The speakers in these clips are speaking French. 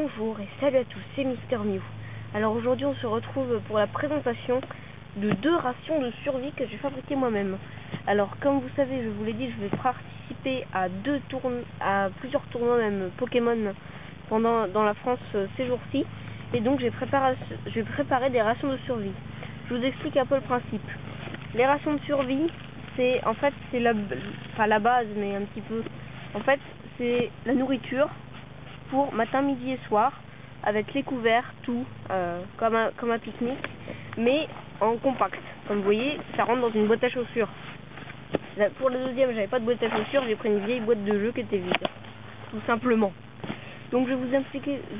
Bonjour et salut à tous, c'est Mister Mew. Alors aujourd'hui on se retrouve pour la présentation de 2 rations de survie que j'ai fabriquées moi-même. Alors comme vous savez, je vous l'ai dit, je vais participer à plusieurs tournois même Pokémon dans la France ces jours-ci. Et donc j'ai préparé des rations de survie. Je vous explique un peu le principe. Les rations de survie, c'est la base, mais un petit peu. En fait, c'est la nourriture pour matin, midi et soir, avec les couverts, tout, comme un pique-nique, mais en compact. Comme vous voyez, ça rentre dans une boîte à chaussures. Là, pour le deuxième, j'avais pas de boîte à chaussures, j'ai pris une vieille boîte de jeu qui était vide, tout simplement. Donc je vais vous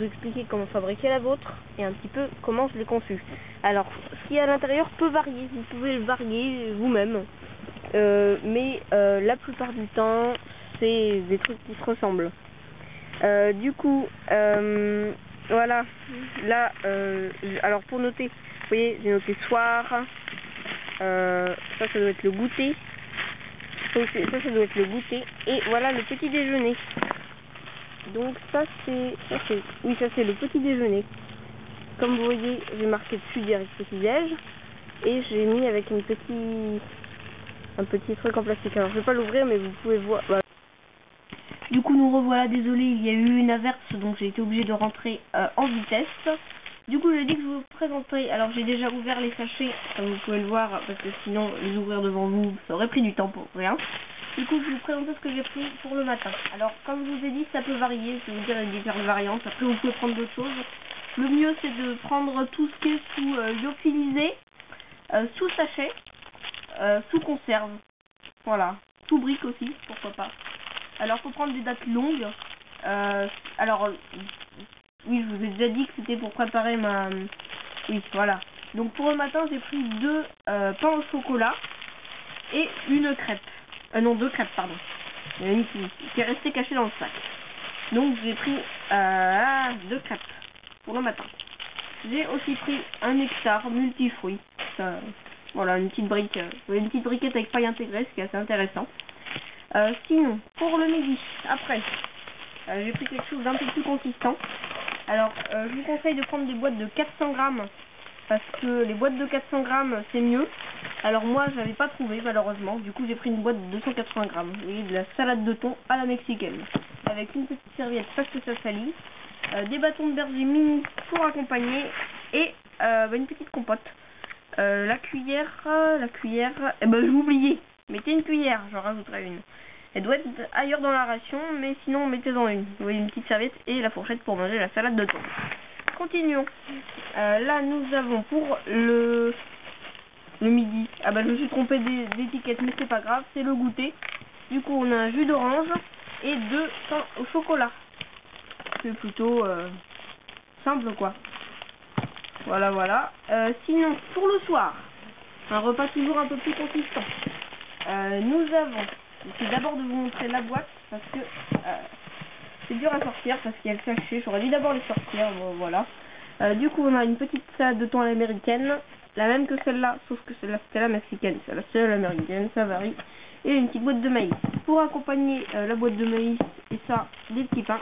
expliquer comment fabriquer la vôtre et un petit peu comment je l'ai conçue. Alors, ce qu'il y a à l'intérieur peut varier, vous pouvez le varier vous-même, mais la plupart du temps, c'est des trucs qui se ressemblent. Du coup, voilà, là, alors pour noter, vous voyez, j'ai noté soir, ça doit être le goûter, ça doit être le goûter, et voilà le petit déjeuner. Donc ça c'est le petit déjeuner. Comme vous voyez, j'ai marqué dessus direct petit déj, et j'ai mis avec un petit truc en plastique. Alors je vais pas l'ouvrir, mais vous pouvez voir. Voilà. Du coup, nous revoilà, désolé, il y a eu une averse, donc j'ai été obligé de rentrer en vitesse. Du coup, je dis que je vous présenterai. Alors, j'ai déjà ouvert les sachets, comme vous pouvez le voir, parce que sinon, les ouvrir devant vous, ça aurait pris du temps pour rien. Du coup, je vais vous présenter ce que j'ai pris pour le matin. Alors, comme je vous ai dit, ça peut varier, je vais vous dire les différentes variantes. Après, vous pouvez prendre d'autres choses. Le mieux, c'est de prendre tout ce qui est sous lyophilisé, sous sachet, sous conserve. Voilà, sous brique aussi, pourquoi pas. Alors, faut prendre des dates longues. Oui, je vous ai déjà dit que c'était pour préparer ma... Oui, voilà. Donc, pour le matin, j'ai pris 2 pains au chocolat et une crêpe. Non, 2 crêpes, pardon. Il y en a une qui est restée cachée dans le sac. Donc, j'ai pris 2 crêpes pour le matin. J'ai aussi pris un nectar multifruits. Voilà, une petite briquette avec paille intégrée, ce qui est assez intéressant. Sinon, pour le midi, après, j'ai pris quelque chose d'un peu plus consistant. Alors, je vous conseille de prendre des boîtes de 400 grammes, parce que les boîtes de 400 grammes, c'est mieux. Alors moi, je n'avais pas trouvé, malheureusement. Du coup, j'ai pris une boîte de 280 grammes. Vous voyez, de la salade de thon à la mexicaine, avec une petite serviette parce que ça salit, des bâtons de berger mini pour accompagner, et une petite compote. La cuillère, eh ben, je m'oubliais. Mettez une cuillère, j'en rajouterai une. Elle doit être ailleurs dans la ration, mais sinon mettez-en une. Vous voyez, une petite serviette et la fourchette pour manger la salade de thon. Continuons. Là, nous avons pour le midi. Ah bah, je me suis trompé d'étiquette, mais c'est pas grave, c'est le goûter. Du coup, on a un jus d'orange et 2 pains au chocolat. C'est plutôt simple, quoi. Voilà. Sinon, pour le soir, un repas toujours un peu plus consistant. Nous avons... C'est d'abord de vous montrer la boîte, parce que c'est dur à sortir, parce qu'il y a le sachet. J'aurais dû d'abord les sortir, bon, voilà. Du coup, on a une petite salade de thon à l'américaine, la même que celle-là, sauf que celle-là c'était la mexicaine, celle-là c'est la américaine, ça varie. Et une petite boîte de maïs. Pour accompagner la boîte de maïs, et ça, des petits pains,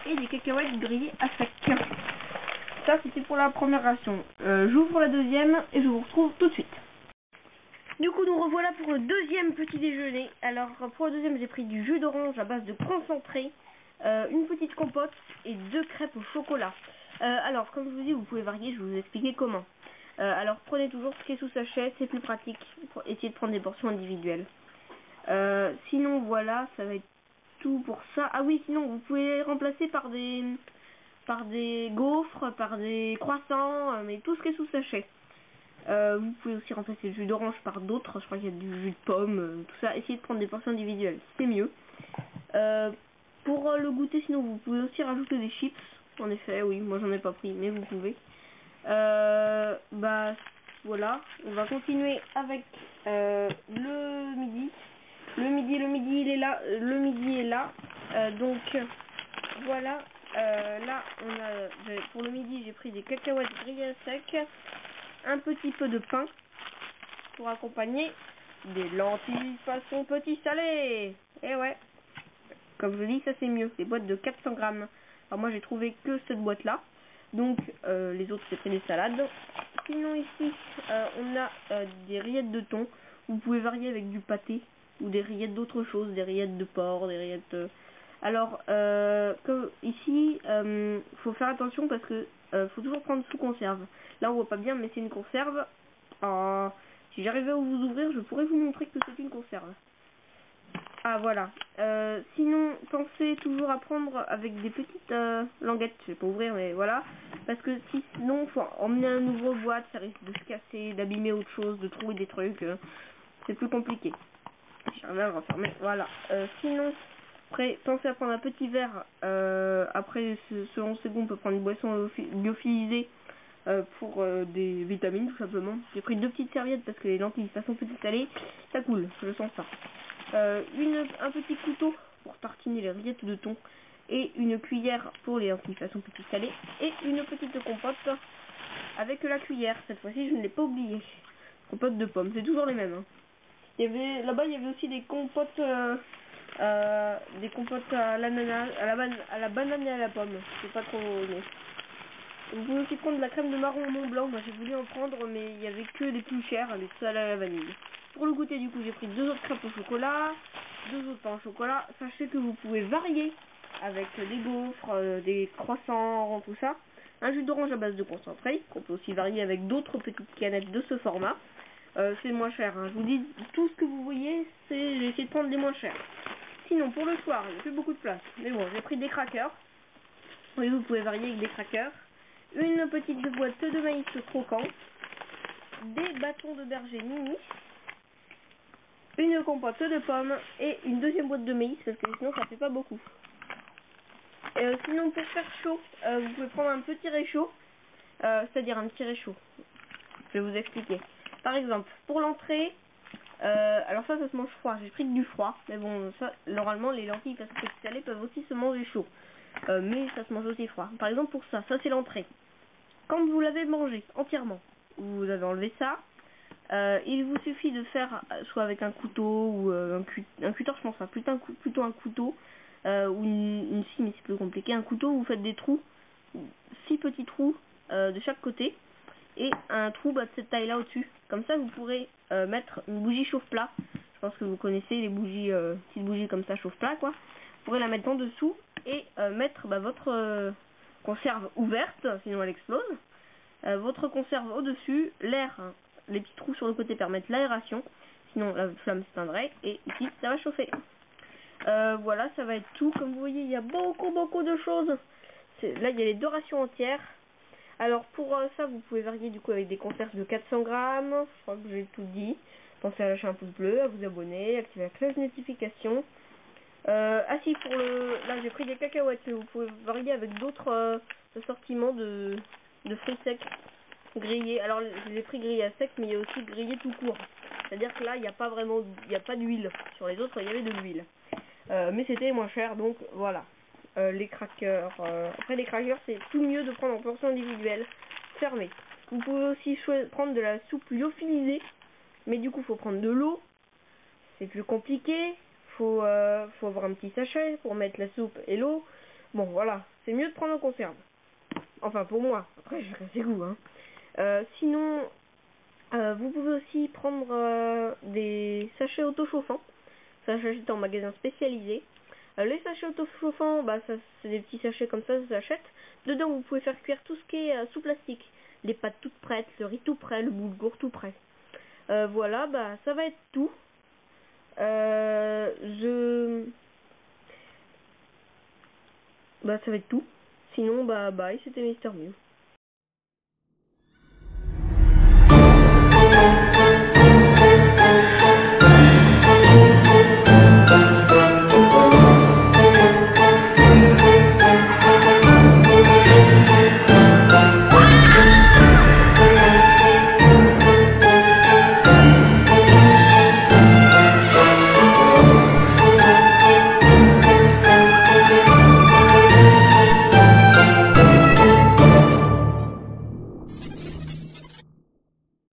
et des cacahuètes grillées à sec. Ça, c'était pour la première ration. J'ouvre la deuxième, et je vous retrouve tout de suite. Du coup, nous revoilà pour le deuxième petit déjeuner. Alors, pour le deuxième, j'ai pris du jus d'orange à base de concentré, une petite compote et 2 crêpes au chocolat. Alors, comme je vous dis, vous pouvez varier, je vais vous expliquer comment. Alors, prenez toujours ce qui est sous sachet, c'est plus pratique pour essayer de prendre des portions individuelles. Sinon, voilà, ça va être tout pour ça. Ah oui, sinon, vous pouvez les remplacer par des gaufres, par des croissants, mais tout ce qui est sous sachet. Vous pouvez aussi remplacer le jus d'orange par d'autres, je crois qu'il y a du jus de pomme, tout ça. Essayez de prendre des portions individuelles, c'est mieux. Pour le goûter, sinon vous pouvez aussi rajouter des chips. En effet, oui, moi j'en ai pas pris, mais vous pouvez. Voilà, on va continuer avec le midi. Le midi il est là, le midi est là. Donc voilà, là pour le midi j'ai pris des cacahuètes grillées à sec, un petit peu de pain pour accompagner, des lentilles façon petit salé. Et ouais, comme je dis, ça c'est mieux, des boîtes de 400 grammes. Alors moi j'ai trouvé que cette boîte là. Donc les autres c'est pris des salades. Sinon ici on a des rillettes de thon. Vous pouvez varier avec du pâté ou des rillettes d'autres choses, des rillettes de porc, des rillettes... Alors ici faut faire attention parce que faut toujours prendre sous conserve. Là on voit pas bien mais c'est une conserve. Si j'arrivais à vous ouvrir je pourrais vous montrer que c'est une conserve. Ah voilà. Sinon, pensez toujours à prendre avec des petites languettes. Je vais pas ouvrir, mais voilà. Parce que sinon, faut emmener un nouveau boîte, ça risque de se casser, d'abîmer autre chose, de trouver des trucs. C'est plus compliqué. J'arrive à le refermer. Voilà. Sinon, après, pensez à prendre un petit verre. Après, selon ses goûts, on peut prendre une boisson lyophilisée pour des vitamines, tout simplement. J'ai pris 2 petites serviettes parce que les lentilles façon petite salée, ça coule. Je sens ça. Un petit couteau pour tartiner les rillettes de thon et une cuillère pour les lentilles façon petite salée et une petite compote avec la cuillère. Cette fois-ci, je ne l'ai pas oublié. Compote de pommes, c'est toujours les mêmes. Hein. Là-bas, il y avait aussi des compotes à l'ananas, à la banane et à la pomme. C'est pas trop aimé. Vous pouvez aussi prendre de la crème de marron au Mont Blanc. Moi, j'ai voulu en prendre, mais il y avait que les plus chers, les seuls à la vanille. Pour le goûter, du coup, j'ai pris 2 autres crêpes au chocolat, 2 autres pains au chocolat. Sachez que vous pouvez varier avec des gaufres, des croissants, tout ça. Un jus d'orange à base de concentré, qu'on peut aussi varier avec d'autres petites canettes de ce format. C'est moins cher. Hein. Je vous dis, tout ce que vous voyez, j'ai essayé de prendre les moins chers. Sinon, pour le soir, il n'y a plus beaucoup de place. Mais bon, j'ai pris des crackers. Oui, vous pouvez varier avec des crackers. Une petite boîte de maïs croquant. Des bâtons de berger mini. Une compote de pommes et une deuxième boîte de maïs parce que sinon ça fait pas beaucoup. Sinon pour faire chaud, vous pouvez prendre un petit réchaud, c'est-à-dire un petit réchaud. Je vais vous expliquer. Par exemple, pour l'entrée, alors ça se mange froid, j'ai pris du froid, mais bon, ça, normalement les lentilles parce que salées peuvent aussi se manger chaud, mais ça se mange aussi froid. Par exemple pour ça c'est l'entrée. Quand vous l'avez mangé entièrement, vous avez enlevé ça. Il vous suffit de faire soit avec un couteau ou un cutter, je pense, plutôt un couteau ou une scie, mais c'est plus compliqué. Un couteau, vous faites des trous, 6 petits trous de chaque côté et un trou de cette taille-là au-dessus. Comme ça, vous pourrez mettre une bougie chauffe-plat. Je pense que vous connaissez les bougies, petites bougies comme ça chauffe-plat, quoi. Vous pourrez la mettre en dessous et mettre votre conserve ouverte, sinon elle explose. Votre conserve au-dessus, l'air. Hein. Les petits trous sur le côté permettent l'aération, sinon la flamme s'éteindrait et ici ça va chauffer. Voilà, ça va être tout. Comme vous voyez, il y a beaucoup de choses. Là, il y a les 2 rations entières. Alors pour ça, vous pouvez varier du coup avec des conserves de 400 grammes. Je crois que j'ai tout dit. Pensez à lâcher un pouce bleu, à vous abonner, activer la cloche de notification. Là j'ai pris des cacahuètes, mais vous pouvez varier avec d'autres assortiments de fruits secs. Grillé, alors je les ai pris grillés à sec, mais il y a aussi grillé tout court. C'est-à-dire que là, il n'y a pas d'huile. Sur les autres, il y avait de l'huile. Mais c'était moins cher, donc voilà. Les crackers. Après, les crackers, c'est tout mieux de prendre en portion individuelle, fermée. Vous pouvez aussi prendre de la soupe lyophilisée, mais du coup, faut prendre de l'eau. C'est plus compliqué. Faut avoir un petit sachet pour mettre la soupe et l'eau. Bon, voilà. C'est mieux de prendre en conserve. Enfin, pour moi. Après, chacun ses goûts, hein. Sinon, vous pouvez aussi prendre des sachets autochauffants. Ça s'achète en magasin spécialisé. Les sachets autochauffants, c'est des petits sachets comme ça s'achète. Dedans, vous pouvez faire cuire tout ce qui est sous plastique. Les pâtes toutes prêtes, le riz tout prêt, le boulgour tout prêt. Voilà, ça va être tout. Ça va être tout. Sinon, bye, c'était Mister Mew.